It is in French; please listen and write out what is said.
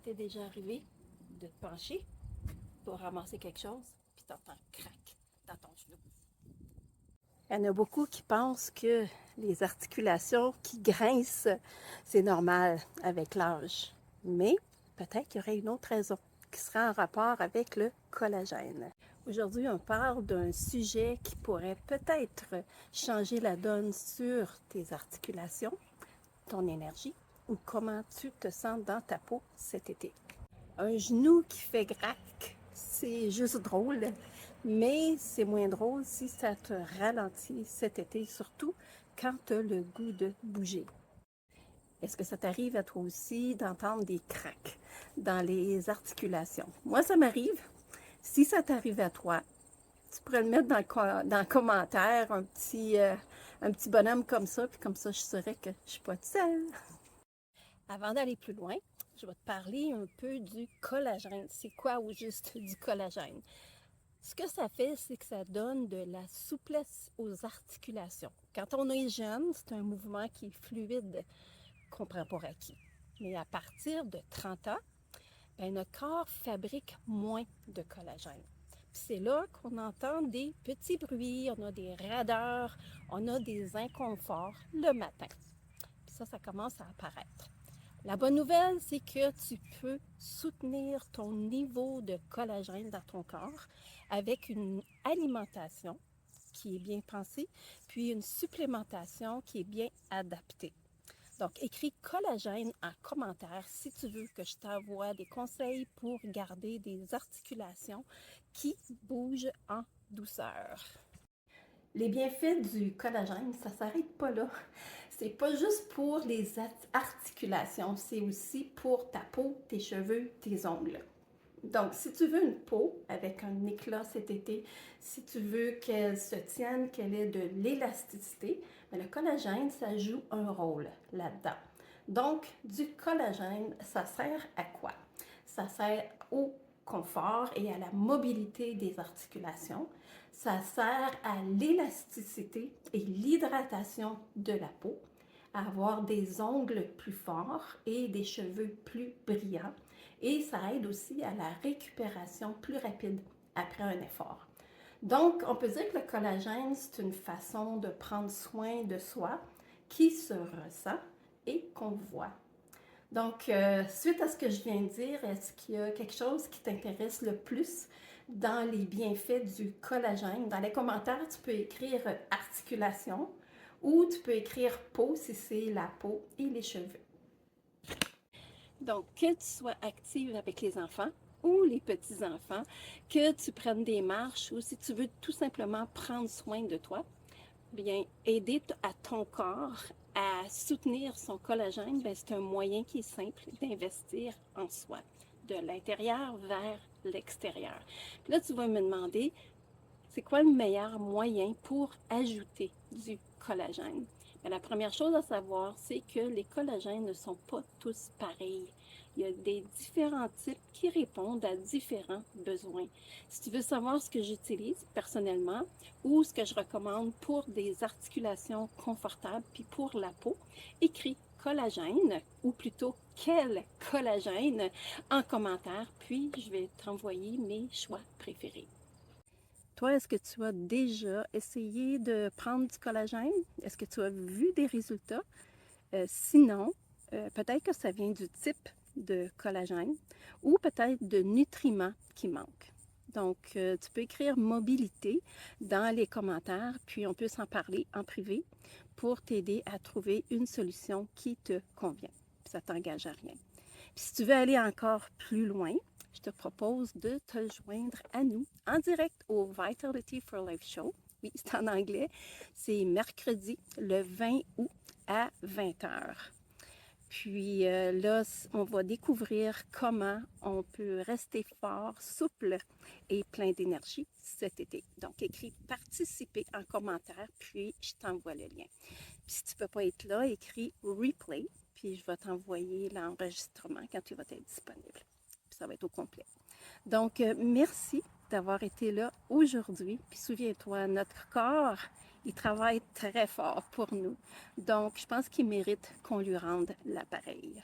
t'est déjà arrivé de te pencher pour ramasser quelque chose, puis t'entends crac dans ton genou? Il y en a beaucoup qui pensent que les articulations qui grincent, c'est normal avec l'âge. Mais peut-être qu'il y aurait une autre raison qui serait en rapport avec le collagène. Aujourd'hui, on parle d'un sujet qui pourrait peut-être changer la donne sur tes articulations, ton énergie ou comment tu te sens dans ta peau cet été. Un genou qui fait grac, c'est juste drôle, mais c'est moins drôle si ça te ralentit cet été, surtout quand tu as le goût de bouger. Est-ce que ça t'arrive à toi aussi d'entendre des craques dans les articulations? Moi, ça m'arrive. Si ça t'arrive à toi, tu pourrais le mettre dans le commentaire, un petit bonhomme comme ça, puis comme ça, je saurais que je ne suis pas toute seule. Avant d'aller plus loin, je vais te parler un peu du collagène. C'est quoi au juste du collagène? Ce que ça fait, c'est que ça donne de la souplesse aux articulations. Quand on est jeune, c'est un mouvement qui est fluide, qu'on prend pour acquis. Mais à partir de 30 ans, notre corps fabrique moins de collagène. C'est là qu'on entend des petits bruits, on a des raideurs, on a des inconforts le matin. Puis ça commence à apparaître. La bonne nouvelle, c'est que tu peux soutenir ton niveau de collagène dans ton corps avec une alimentation qui est bien pensée, puis une supplémentation qui est bien adaptée. Donc, écris collagène en commentaire si tu veux que je t'envoie des conseils pour garder des articulations qui bougent en douceur. Les bienfaits du collagène, ça ne s'arrête pas là. C'est pas juste pour les articulations, c'est aussi pour ta peau, tes cheveux, tes ongles. Donc, si tu veux une peau avec un éclat cet été, si tu veux qu'elle se tienne, qu'elle ait de l'élasticité, le collagène, ça joue un rôle là-dedans. Donc, du collagène, ça sert à quoi? Ça sert au confort et à la mobilité des articulations. Ça sert à l'élasticité et l'hydratation de la peau, à avoir des ongles plus forts et des cheveux plus brillants. Et ça aide aussi à la récupération plus rapide après un effort. Donc, on peut dire que le collagène, c'est une façon de prendre soin de soi qui se ressent et qu'on voit. Donc, suite à ce que je viens de dire, est-ce qu'il y a quelque chose qui t'intéresse le plus dans les bienfaits du collagène? Dans les commentaires, tu peux écrire articulation ou tu peux écrire peau si c'est la peau et les cheveux. Donc, que tu sois active avec les enfants ou les petits-enfants, que tu prennes des marches ou si tu veux tout simplement prendre soin de toi, bien, aider à ton corps à soutenir son collagène, c'est un moyen qui est simple d'investir en soi, de l'intérieur vers l'extérieur. Puis là, tu vas me demander, c'est quoi le meilleur moyen pour ajouter du collagène? Bien, la première chose à savoir, c'est que les collagènes ne sont pas tous pareils. Il y a des différents types qui répondent à différents besoins. Si tu veux savoir ce que j'utilise personnellement ou ce que je recommande pour des articulations confortables puis pour la peau, écris collagène ou plutôt quel collagène en commentaire, puis je vais t'envoyer mes choix préférés. Toi, est-ce que tu as déjà essayé de prendre du collagène? Est-ce que tu as vu des résultats? Sinon, peut-être que ça vient du type de collagène ou peut-être de nutriments qui manquent. Donc, tu peux écrire mobilité dans les commentaires, puis on peut s'en parler en privé pour t'aider à trouver une solution qui te convient. Puis ça ne t'engage à rien. Puis si tu veux aller encore plus loin, je te propose de te joindre à nous en direct au Vitality for Life Show. Oui, c'est en anglais. C'est mercredi le 20 août à 20h. Puis là, on va découvrir comment on peut rester fort, souple et plein d'énergie cet été. Donc, écris « Participer » en commentaire, puis je t'envoie le lien. Puis si tu ne peux pas être là, écris « Replay », puis je vais t'envoyer l'enregistrement quand il va être disponible. Puis ça va être au complet. Donc, merci d'avoir été là aujourd'hui. Puis souviens-toi, notre corps, il travaille très fort pour nous. Donc, je pense qu'il mérite qu'on lui rende l'appareil.